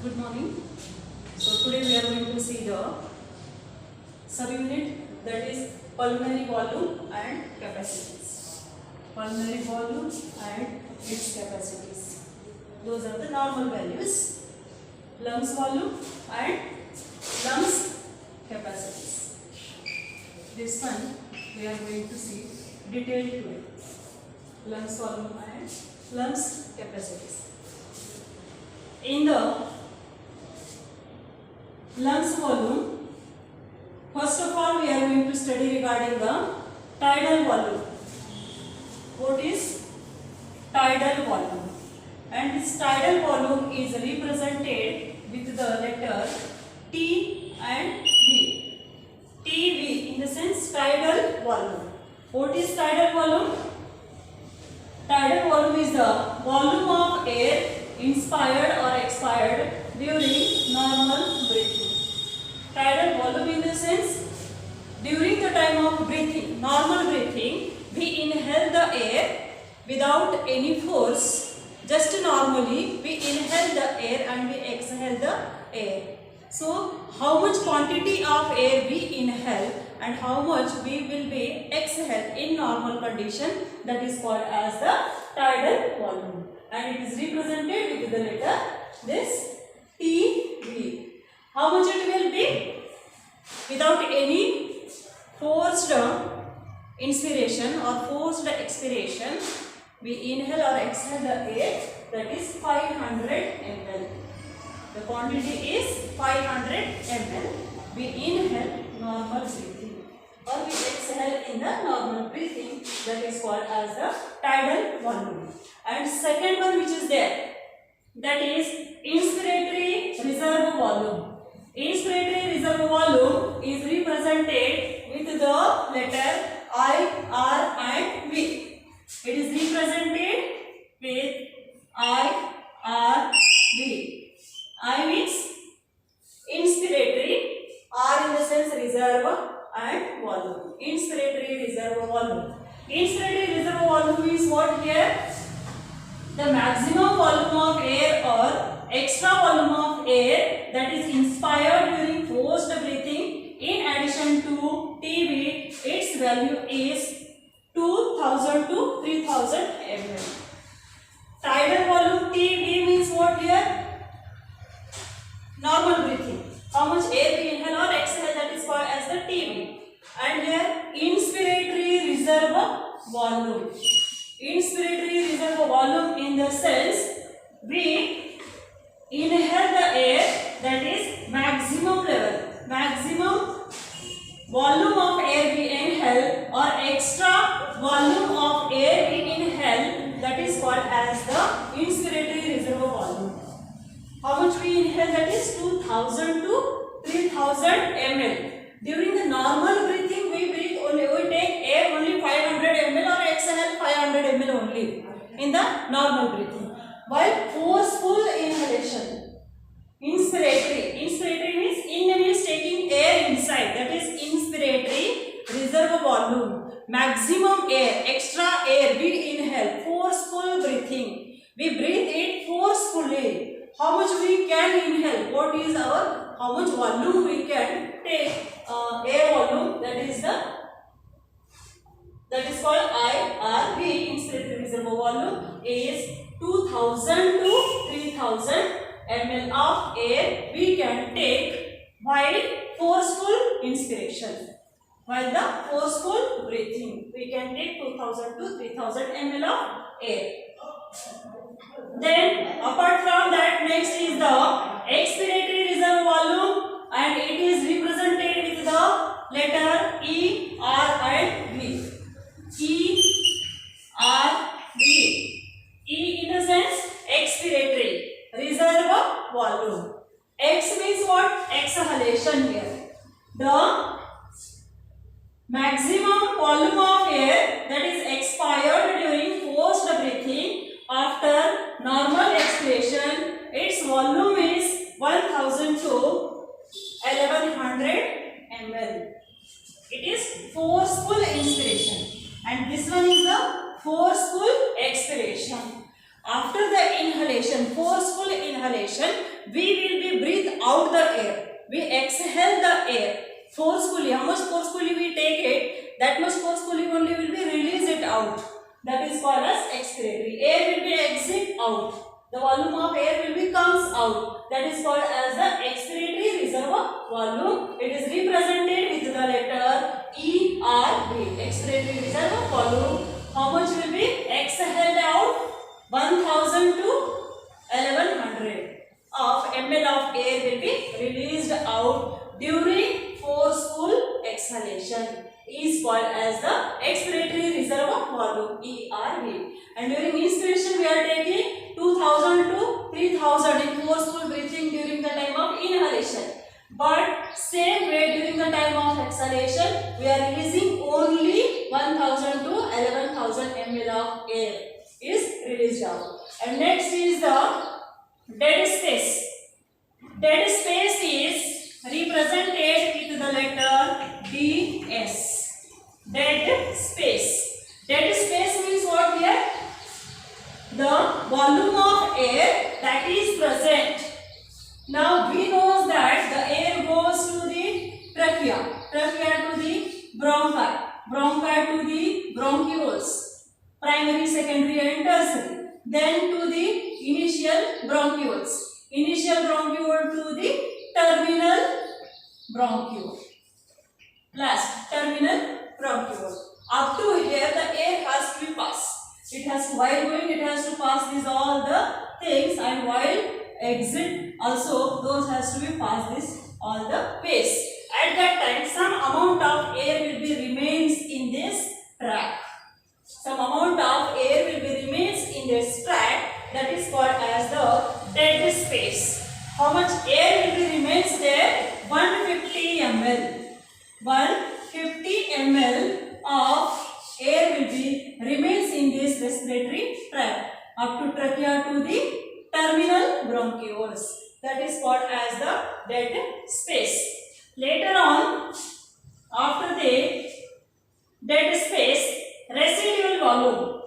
Good morning. So today we are going to see the subunit, that is pulmonary volume and capacities. Pulmonary volume and its capacities. Those are the normal values. Lungs volume and lungs capacities. This one we are going to see detailed today. Lungs volume and lungs capacities. In the lungs volume, first of all we are going to study regarding the tidal volume. What is tidal volume? And this tidal volume is represented with the letter T and V. TV in the sense tidal volume. What is tidal volume? Tidal volume is the volume of air inspired or expired during normal breathing. Tidal volume in the sense, during the time of breathing, normal breathing, we inhale the air without any force. Just normally we inhale the air and we exhale the air. So how much quantity of air we inhale and how much we will be exhale in normal condition, that is called as the tidal volume. And it is represented with the letter this TV. How much it will be? Without any forced inspiration or forced expiration, we inhale or exhale the air, that is 500 ml. The quantity is 500 ml. We inhale normal breathing or we exhale in the normal breathing, that is called as the tidal volume. And second one which is there, that is inspiratory reserve volume. Inspiratory reserve volume is represented with the letter I, R and V. It is represented with I, R, V. I means inspiratory, R in the sense reserve and volume. Inspiratory reserve volume. Inspiratory reserve volume is what here? The maximum volume of air or extra volume of air that is inspired during forced breathing in addition to TB, its value is 2000 to 3000 ml. Tidal volume TB means what here? Normal breathing. How much air we inhale or exhale, that is called as the TB. And here inspiratory reserve volume. Inspiratory reserve volume in the sense we inhale the air, that is maximum level, maximum volume of air we inhale or extra volume of air we inhale, that is called as the inspiratory reserve volume. How much we inhale? That is 2000 to 3000 ml. During the normal breathing we take air only 500 ml or exhale 500 ml only in the normal breathing. While forceful inhalation, inspiratory means taking air inside, that is inspiratory reserve volume. Maximum air, extra air we inhale, forceful breathing. We breathe it forcefully. How much we can inhale? What is our, how much volume we can take air volume, that is called IRV. Inspiratory reserve volume is 2000 to 3000 ml of air we can take while forceful inspiration. While the forceful breathing, we can take 2000 to 3000 ml of air. Then apart from that, next is the expiratory reserve volume, and it is represented with the letter E, R and V. E, R, V. E in the sense expiratory reserve volume. X means what? Exhalation here. The maximum volume of air that is expired during forced breathing after normal expiration, its volume is 1000 to 1100 ml. It is forceful inspiration and this one is the forceful expiration. After the inhalation, forceful inhalation, inhalation, we will be breathe out the air. We exhale the air forcefully. How much forcefully we take it, that much forcefully only will be release it out. That is called as expiratory. Air will be exit out. The volume of air will be comes out. That is called as the expiratory reservoir volume. It is represented with the letter ERV. Expiratory reservoir volume. How much will be exhaled out? 1000 to 1100 of ml of air will be released out during forceful exhalation. Is called as the expiratory reservoir volume, ERV. And during inspiration we are taking 2000 to 3000 in forceful breathing during the time of inhalation. But same way during the time of exhalation we are releasing only 1000 to 11,000 ml of air is released out. And next is the dead space. Dead space is represented with the letter DS. Dead space. Dead space means what here? The volume of air that is present. Now we know that the air goes to the trachea, trachea to the bronchi, bronchi to the bronchioles, primary, secondary and tertiary. Then to the initial bronchioles, initial bronchiole to the terminal bronchiole. Last, terminal bronchiole. Up to here the air has to be passed. It has to, while going it has to pass these all the things, and while exit also those has to be passed this all the ways. At that time some amount of air will be remains in this tract. Some amount of air will be remains in this tract, that is called as the dead space. How much air will be remains there? 150 ml. 150 ml of air will be remains in this respiratory tract up to trachea to the terminal bronchioles. That is called as the dead space. Later on, after the dead space, residual volume.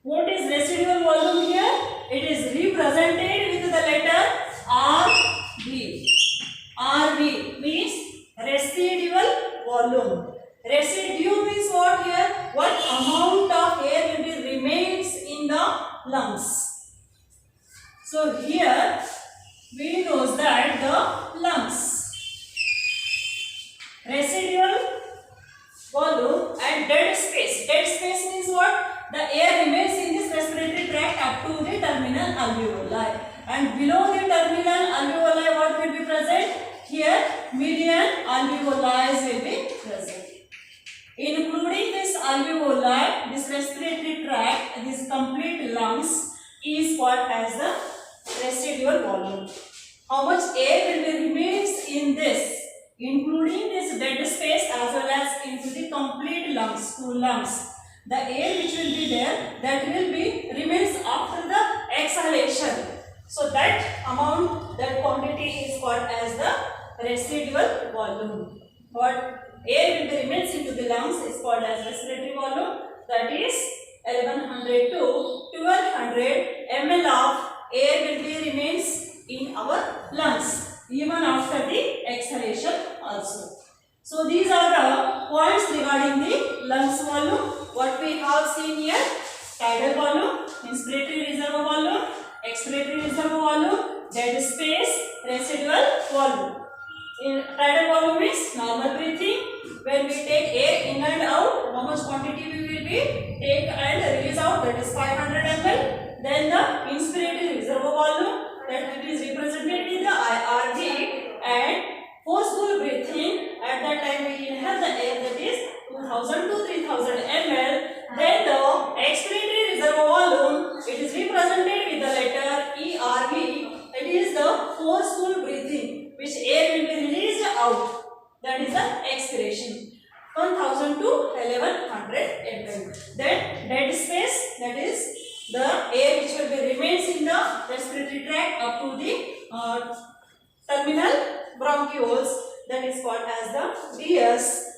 What is residual volume here? It is represented with the letter RV. RV means residual volume. Residue means what here? What amount of air will be remains in the lungs. So here we know that the lungs, residual volume and dead space. Dead space means what? The air remains in this respiratory tract up to the terminal alveoli. And below the terminal alveoli what will be present? Here median alveoli will be present. Including this alveoli, this respiratory tract, this complete lungs is called as the residual volume. How much air will be remains in this, including this dead space as well as into the complete lungs, two lungs. The air which will be there, that will be remains after the exhalation. So that amount, that quantity is called as the residual volume. What air will be remains into the lungs is called as respiratory volume. That is 1100 to 1200 ml of air will be remains in our lungs even after the exhalation also. So these are the points regarding the lungs volume. What we have seen here: tidal volume, inspiratory reservoir volume, expiratory reservoir volume, dead space, residual volume. In tidal volume is normal breathing. When we take air in and out, how much quantity we will be take and release out, that is 500 ml. Then the inspiratory reservoir volume, that it is represented with the IRV, and forceful breathing, at that time we inhale the air, that is 2000 to 3000 ml. Then the expiratory reservoir volume, it is represented with the letter ERV. It is the forceful breathing which air will be released out, that is the expiration. 1000 to 1100 ml. Then dead space, that is the air which will be remains in the respiratory tract up to the terminal bronchioles, that is called as the DS.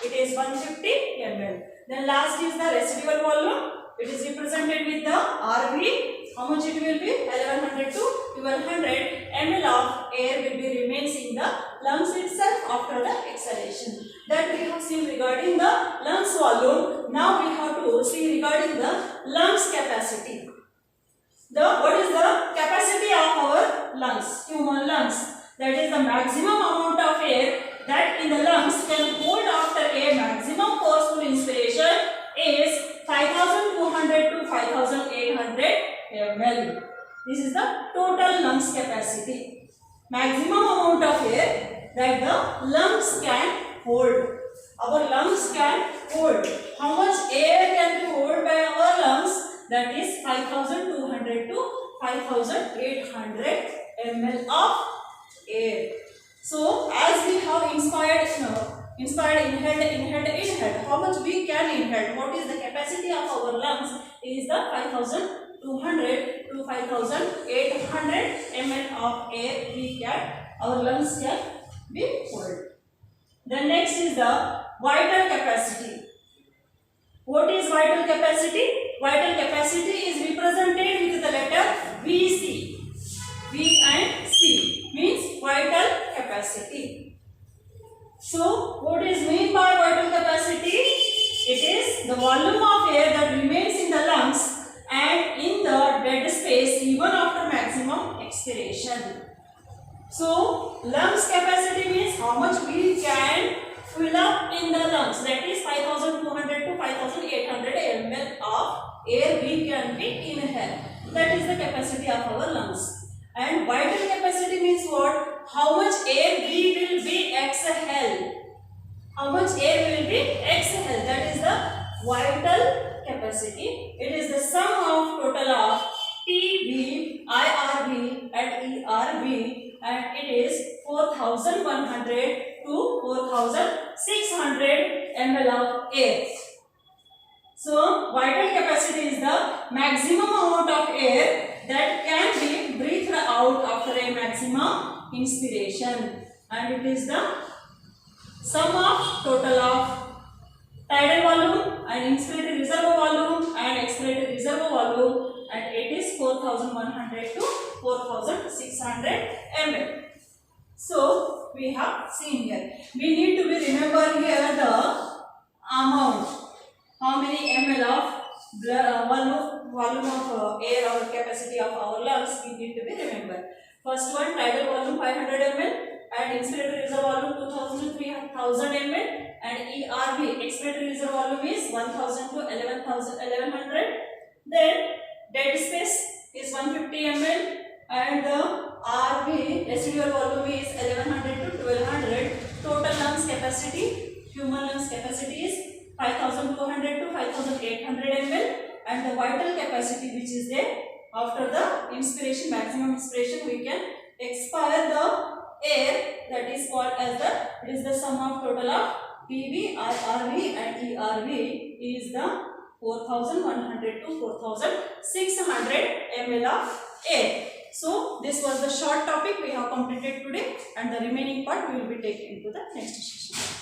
It is 150 ml. Then last is the residual volume. It is represented with the RV. How much it will be? 1100 to 1200 ml of air will be remains in the lungs itself after the exhalation. That we have seen regarding the lungs volume. Now we have to see regarding the lungs capacity. What is the capacity of our lungs, human lungs? That is the maximum amount of air that in the lungs can hold after a maximum forceful inspiration is 5200 to 5800 ml. This is the total lungs capacity. Maximum amount of air that the lungs can hold. Our lungs can hold. How much air can be held by our lungs? That is 5200 to 5800 ml of air. So as we have inspired, inhaled, how much we can inhale? What is the capacity of our lungs? Is the 5200 to 5800 ml of air our lungs can be hold. Then next is the vital capacity. What is vital capacity? Vital capacity is represented with the letter VC. V and C means vital capacity. So, what is meant by vital capacity? It is the volume of air that remains in the lungs and in the dead space even after maximum expiration. So, lungs capacity means how much we can fill up in the lungs. That is 5200 to 5800 ml of air we can be inhaled. That is the capacity of our lungs. And vital capacity means what? How much air we will be exhale. How much air will be exhale. That is the vital capacity. It is the sum of total of PV, IRV and ERV, and it is 4100 to 4600 ml of air. So, vital capacity is the maximum amount of air that can be breathed out after a maximum inspiration, and it is the sum of total of tidal volume and inspiratory reservoir volume and expiratory reservoir volume, and it is 4100 to 4600 ml. So, we have seen here. We need to be remember here the amount. How many ml of volume of air or capacity of our lungs we need to be remember. First one, tidal volume 500 ml and inspiratory reservoir volume 2000 to 3000 ml, and ERV expiratory reservoir volume is 1000 to 1100. Then dead space is 150 ml and the RV residual volume is 1100 to 1200. Total lungs capacity, human lungs capacity is 5200 to 5800 ml, and the vital capacity which is there after the inspiration, maximum inspiration, we can expire the air, that is called as it is the sum of total of PV, IRV and ERV is the 4100 to 4600 ml of air. So, this was the short topic we have completed today, and the remaining part we will be taking into the next session.